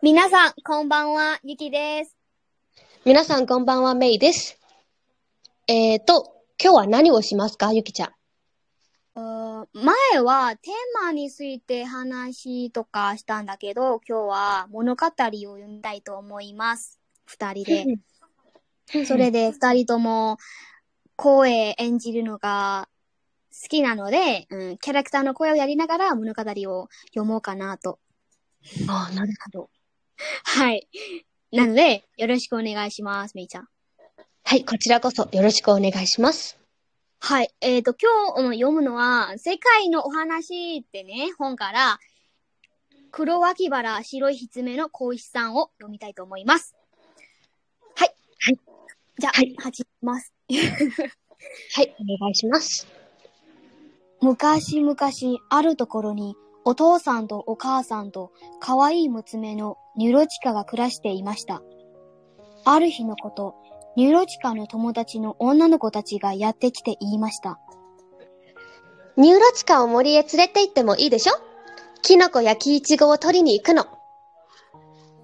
皆さん、こんばんは、ゆきです。皆さんこんばんは、メイです。今日は何をしますか、ゆきちゃん。前はテーマについて話とかしたんだけど、今日は物語を読みたいと思います。二人で。それで二人とも声演じるのが好きなので、キャラクターの声をやりながら物語を読もうかなと。ああ、なるほど。はい。なので、よろしくお願いします、めいちゃん。はい、こちらこそよろしくお願いします。はい。今日読むのは、世界のお話ってね、本から、黒脇腹白い狐の小石さんを読みたいと思います。はい。はい。じゃあ、はい。始めます。はい、お願いします。昔々あるところに、お父さんとお母さんと可愛い娘のニュロチカが暮らしていました。ある日のこと、ニュロチカの友達の女の子たちがやってきて言いました。ニューロチカを森へ連れて行ってもいいでしょ？キノコやキイチゴを取りに行くの。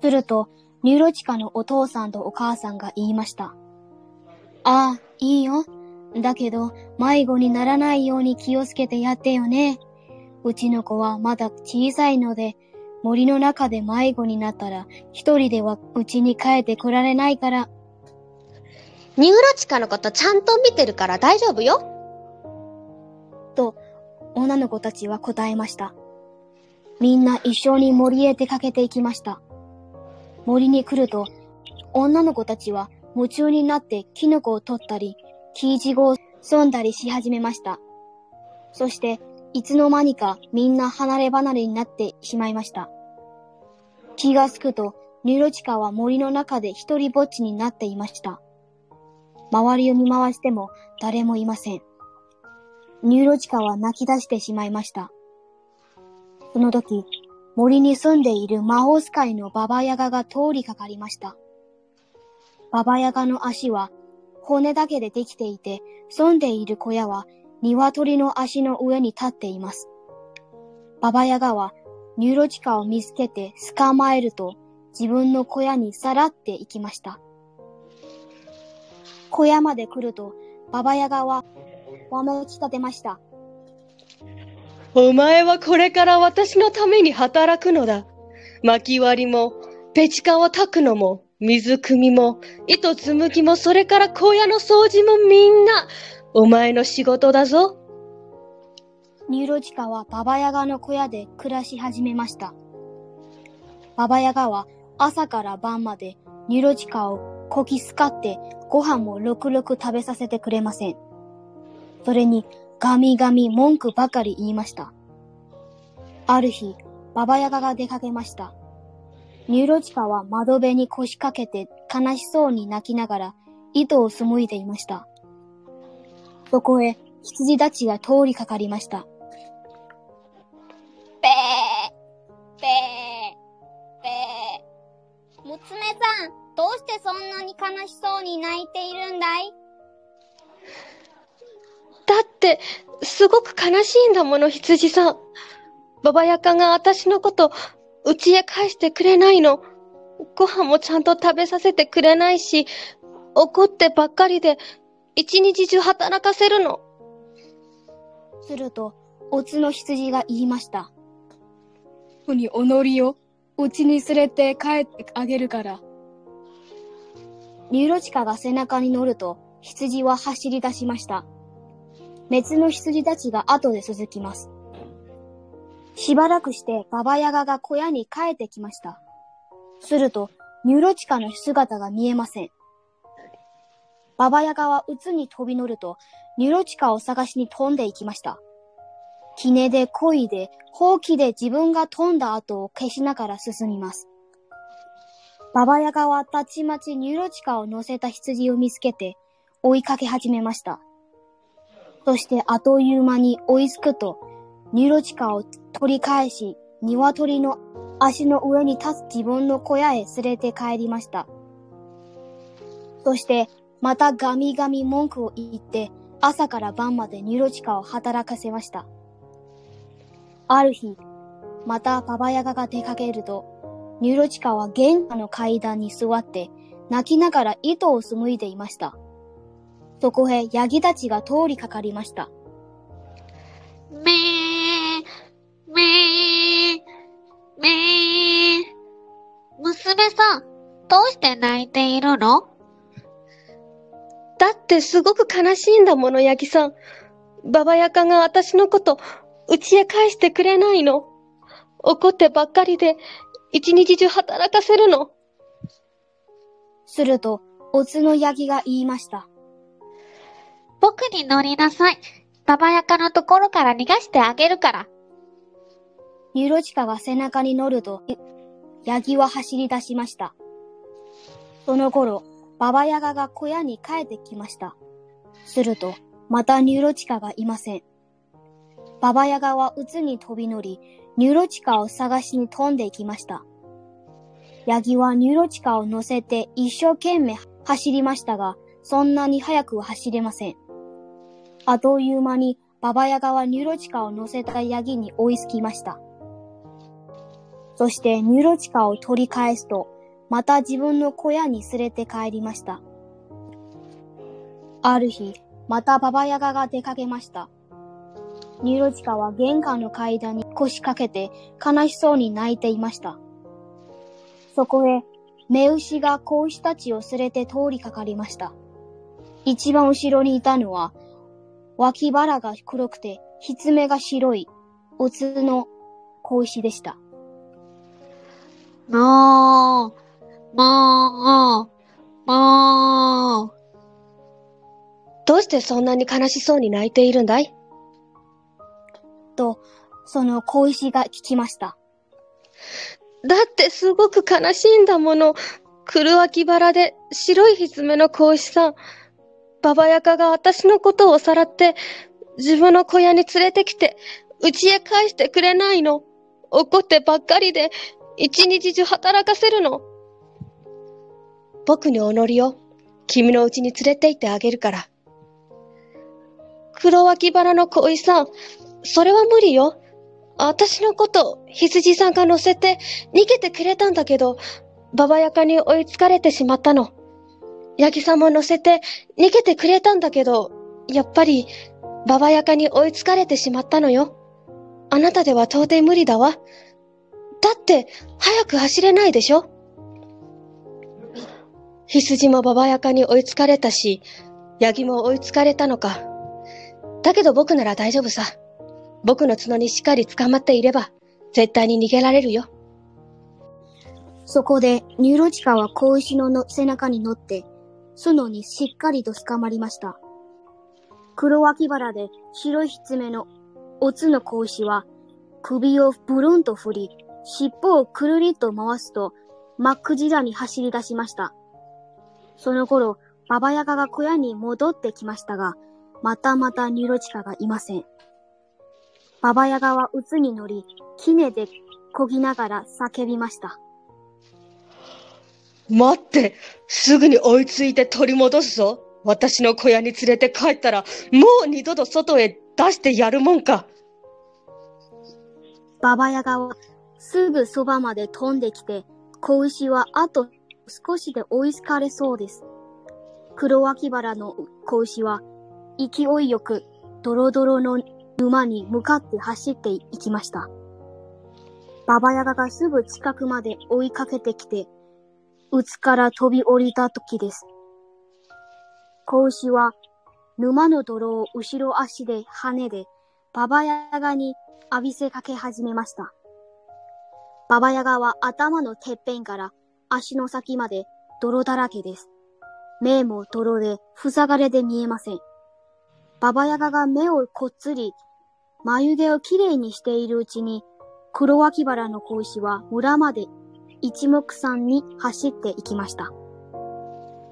すると、ニュロチカのお父さんとお母さんが言いました。ああ、いいよ。だけど、迷子にならないように気をつけてやってよね。うちの子はまだ小さいので、森の中で迷子になったら、一人ではうちに帰ってこられないから。ニューロチカのことちゃんと見てるから大丈夫よ。と、女の子たちは答えました。みんな一緒に森へ出かけていきました。森に来ると、女の子たちは夢中になってキノコを取ったり、キイチゴを摘んだりし始めました。そして、いつの間にかみんな離れ離れになってしまいました。気がつくと、ニュロチカは森の中で一人ぼっちになっていました。周りを見回しても誰もいません。ニュロチカは泣き出してしまいました。その時、森に住んでいる魔法使いのババヤガが通りかかりました。ババヤガの足は骨だけでできていて、住んでいる小屋は鶏の足の上に立っています。ババヤガはニュロチカを見つけて捕まえると自分の小屋にさらって行きました。小屋まで来るとババヤガはわめき立てました。お前はこれから私のために働くのだ。薪割りも、ペチカを炊くのも、水汲みも、糸紡ぎも、それから小屋の掃除もみんな、お前の仕事だぞ。ニュロチカはババヤガの小屋で暮らし始めました。ババヤガは朝から晩までニュロチカをこき使ってご飯もろくろく食べさせてくれません。それにガミガミ文句ばかり言いました。ある日、ババヤガが出かけました。ニュロチカは窓辺に腰掛けて悲しそうに泣きながら糸を紡いでいました。そこへ羊たちが通りかかりました。ぺー、ぺー、ぺー。娘さん、どうしてそんなに悲しそうに泣いているんだい？だって、すごく悲しいんだもの、羊さん。ババヤカが私のこと、家へ帰してくれないの。ご飯もちゃんと食べさせてくれないし、怒ってばっかりで、一日中働かせるの。すると、オツの羊が言いました。におのりを、うちに連れて帰ってあげるから。ニュロチカが背中に乗ると、羊は走り出しました。別の羊たちが後で続きます。しばらくしてババヤガが小屋に帰ってきました。すると、ニュロチカの姿が見えません。ババヤガは鬱に飛び乗ると、ニュロチカを探しに飛んでいきました。杵で漕いで、ほうきで自分が飛んだ跡を消しながら進みます。ババヤガはたちまちニュロチカを乗せた羊を見つけて、追いかけ始めました。そしてあっという間に追いつくと、ニュロチカを取り返し、鶏の足の上に立つ自分の小屋へ連れて帰りました。そして、またガミガミ文句を言って、朝から晩までニュロチカを働かせました。ある日、またババヤガが出かけると、ニューロチカは玄関の階段に座って泣きながら糸を紡いでいました。そこへヤギたちが通りかかりました。めー、めー、めー。娘さん、どうして泣いているの？だってすごく悲しいんだもの、ヤギさん。ババヤカが私のこと家へ返してくれないの。怒ってばっかりで一日中働かせるの。すると、オツのヤギが言いました。僕に乗りなさい。ババヤカのところから逃がしてあげるから。ニューロチカが背中に乗ると、ヤギは走り出しました。その頃、ババヤガが小屋に帰ってきました。すると、またニューロチカがいません。ババヤガは渦に飛び乗り、ニューロチカを探しに飛んでいきました。ヤギはニューロチカを乗せて一生懸命走りましたが、そんなに速くは走れません。あっという間にババヤガはニューロチカを乗せたヤギに追いつきました。そしてニューロチカを取り返すと、また自分の小屋に連れて帰りました。ある日、またババヤガが出かけました。ニューロチカは玄関の階段に腰掛けて悲しそうに泣いていました。そこへ、雌牛が子牛たちを連れて通りかかりました。一番後ろにいたのは、脇腹が黒くて、ひつめが白い、オツの子牛でした。もう。どうしてそんなに悲しそうに泣いているんだい？と、その子牛が聞きました。だってすごく悲しいんだもの。黒脇腹で白いひつめの子牛さん。ババヤカが私のことをさらって自分の小屋に連れてきて家へ返してくれないの。怒ってばっかりで一日中働かせるの。僕にお乗りを君の家に連れて行ってあげるから。黒脇腹の子牛さん、それは無理よ。私のこと羊さんが乗せて逃げてくれたんだけど、ババヤカに追いつかれてしまったの。ヤギさんも乗せて逃げてくれたんだけど、やっぱりババヤカに追いつかれてしまったのよ。あなたでは到底無理だわ。だって早く走れないでしょ。羊もババヤカに追いつかれたし、ヤギも追いつかれたのか。だけど僕なら大丈夫さ。僕の角にしっかり捕まっていれば、絶対に逃げられるよ。そこで、ニューロチカは子牛の背中に乗って、角にしっかりと捕まりました。黒脇腹で白いひつめのオツの子牛は、首をブルンと振り、尻尾をくるりと回すと、真っ暗に走り出しました。その頃、ババヤガが小屋に戻ってきましたが、またまたニューロチカがいません。ババヤガは渦に乗り、杵で漕ぎながら叫びました。待って、すぐに追いついて取り戻すぞ。私の小屋に連れて帰ったら、もう二度と外へ出してやるもんか。ババヤガはすぐそばまで飛んできて、子牛はあと少しで追いつかれそうです。黒脇腹の子牛は勢いよくドロドロの沼に向かって走っていきました。ババヤガがすぐ近くまで追いかけてきて、渦から飛び降りた時です。子牛は沼の泥を後ろ足で跳ねで、ババヤガに浴びせかけ始めました。ババヤガは頭のてっぺんから足の先まで泥だらけです。目も泥で塞がれで見えません。ババヤガが目をこっつり、眉毛をきれいにしているうちに、黒脇腹の子牛は村まで一目散に走っていきました。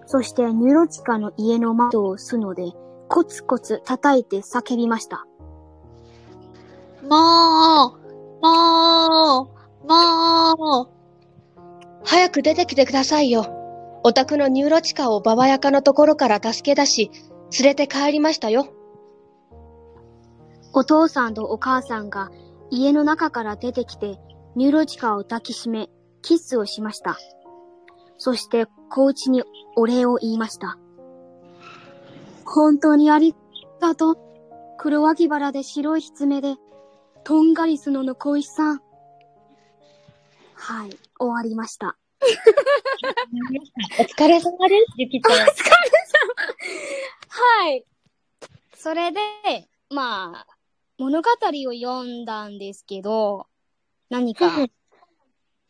そしてニューロチカの家の窓をすので、コツコツ叩いて叫びました。もう。早く出てきてくださいよ。お宅のニューロチカをババヤカのところから助け出し、連れて帰りましたよ。お父さんとお母さんが家の中から出てきて、ニューロチカを抱きしめ、キスをしました。そして、コーチにお礼を言いました。本当にありがとう。黒脇腹で白い狐で、とんがりすのの小石さん。はい、終わりました。お疲れ様です、ゆきちゃん。お疲れ様。はい。それで、まあ、物語を読んだんですけど、何か、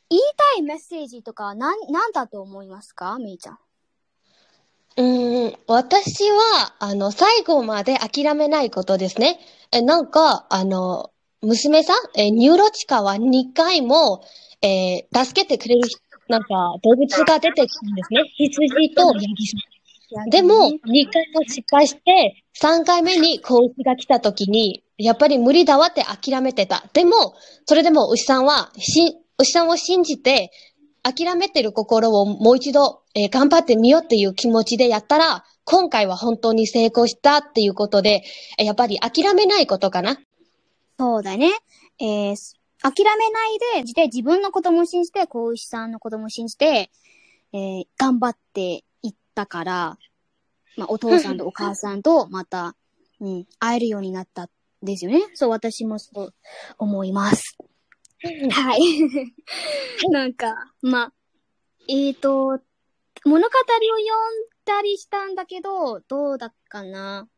言いたいメッセージとか、なんだと思いますか、めいちゃん。私は、最後まで諦めないことですね。なんか、娘さん、ニューロチカは2回も、助けてくれる、なんか、動物が出てきたんですね。羊とヤギさん。でも、2回も失敗して、3回目に子牛が来た時に、やっぱり無理だわって諦めてた。でも、それでも牛さんを信じて、諦めてる心をもう一度、頑張ってみようっていう気持ちでやったら、今回は本当に成功したっていうことで、やっぱり諦めないことかな。そうだね。諦めないで、自分のことも信じて、子牛さんのことも信じて、頑張っていったから、まあ、お父さんとお母さんとまた、会えるようになったんですよね。そう、私もそう思います。はい。なんか、まあ、物語を読んだりしたんだけど、どうだかな？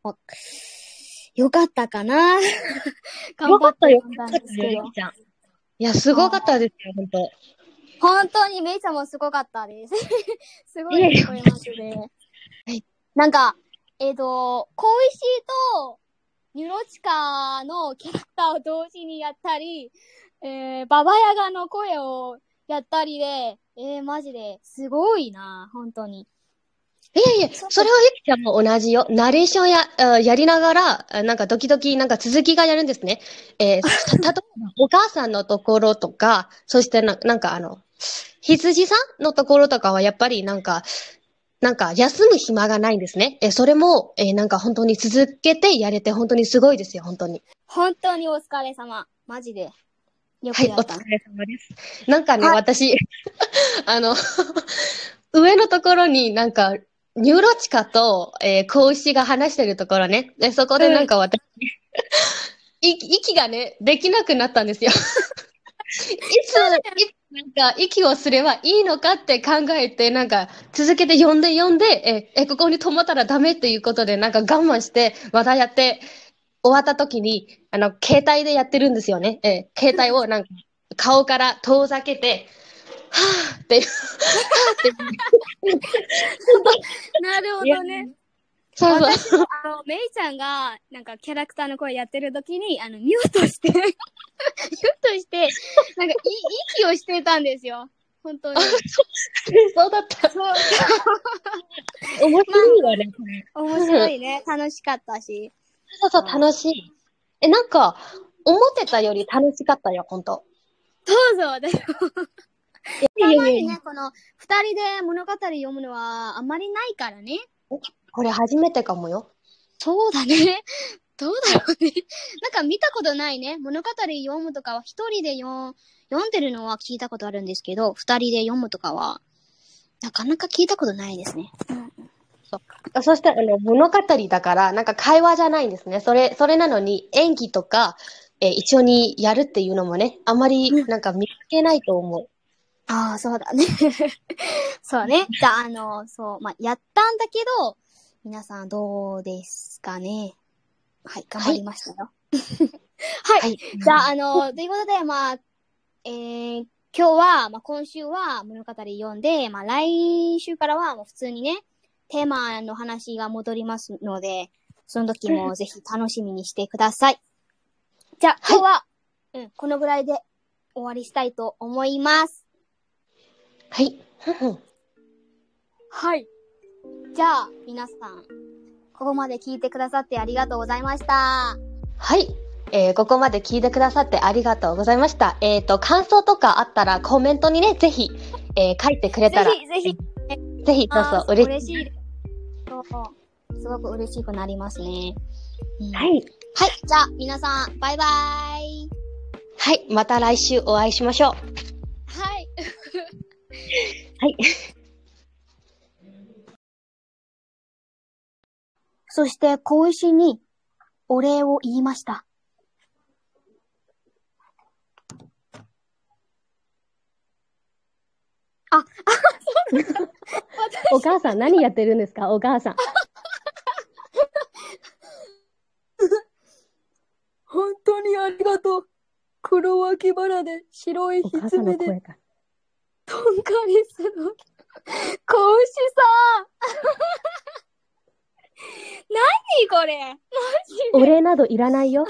よかったかな？頑張って読んだんですけど。いや、すごかったですよ、本当。本当にめいちゃんもすごかったです。すごい聞こえますね。なんか、小石とニュロチカのキャラクターを同時にやったり、ババヤガの声をやったりで、マジですごいな、本当に。いや、それはゆきちゃんも同じよ。ナレーションやりながら、なんか時々なんか続きがやるんですね。例えばお母さんのところとか、そしてなんか羊さんのところとかはやっぱりなんか休む暇がないんですね。それも、なんか本当に続けてやれて本当にすごいですよ、本当に。本当にお疲れ様。マジで。よくはい、やった。お疲れ様です。なんかね、私、上のところになんか、ニューロチカと、子牛が話してるところね。で、そこでなんか私、息がね、できなくなったんですよ。いつなんか息をすればいいのかって考えて、なんか続けて読んで、ここに止まったらダメっていうことで、なんか我慢して、またやって、終わった時に、携帯でやってるんですよね。携帯をなんか、顔から遠ざけて、はぁって、はぁって。なるほどね。そう。私も、メイちゃんが、なんかキャラクターの声やってる時に、ミュートして、なんか息をしてたんですよ。本当に。そうだった。そう。面白いわね、これ。面白いね。楽しかったし。そう、楽しい。なんか、思ってたより楽しかったよ、ほんと。そう、私も。たまにね、この、二人で物語読むのはあまりないからね。これ初めてかもよ。そうだね。どうだろうね。なんか見たことないね。物語読むとかは一人で読んでるのは聞いたことあるんですけど、二人で読むとかは、なかなか聞いたことないですね。そして、物語だから、なんか会話じゃないんですね。それなのに演技とか、一緒にやるっていうのもね、あまりなんか見つけないと思う。ああ、そうだね。そうね。じゃあ、やったんだけど、皆さんどうですかね。はい、頑張りましたよ。はい。じゃあ、ということで、今日は、今週は物語読んで、来週からはもう普通にね、テーマの話が戻りますので、その時もぜひ楽しみにしてください。じゃあ、今日は、このぐらいで終わりしたいと思います。はい。はい。じゃあ、皆さん、ここまで聞いてくださってありがとうございました。はい。ここまで聞いてくださってありがとうございました。感想とかあったらコメントにね、ぜひ、書いてくれたら。ぜひ、そう、嬉しい。そう。すごく嬉しくなりますね。はい。はい。じゃあ、皆さん、バイバーイ。はい。また来週お会いしましょう。はい。はい。そして小石にお礼を言いました。お母さん何やってるんですか、お母さん。本当にありがとう。黒脇腹で白いお母さんの狐で声が。とんかりする。子牛さん何これマジお礼などいらないよ。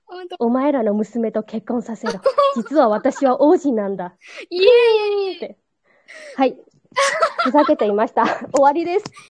本当お前らの娘と結婚させろ。実は私は王子なんだ。イエーイって。はい。ふざけていました。終わりです。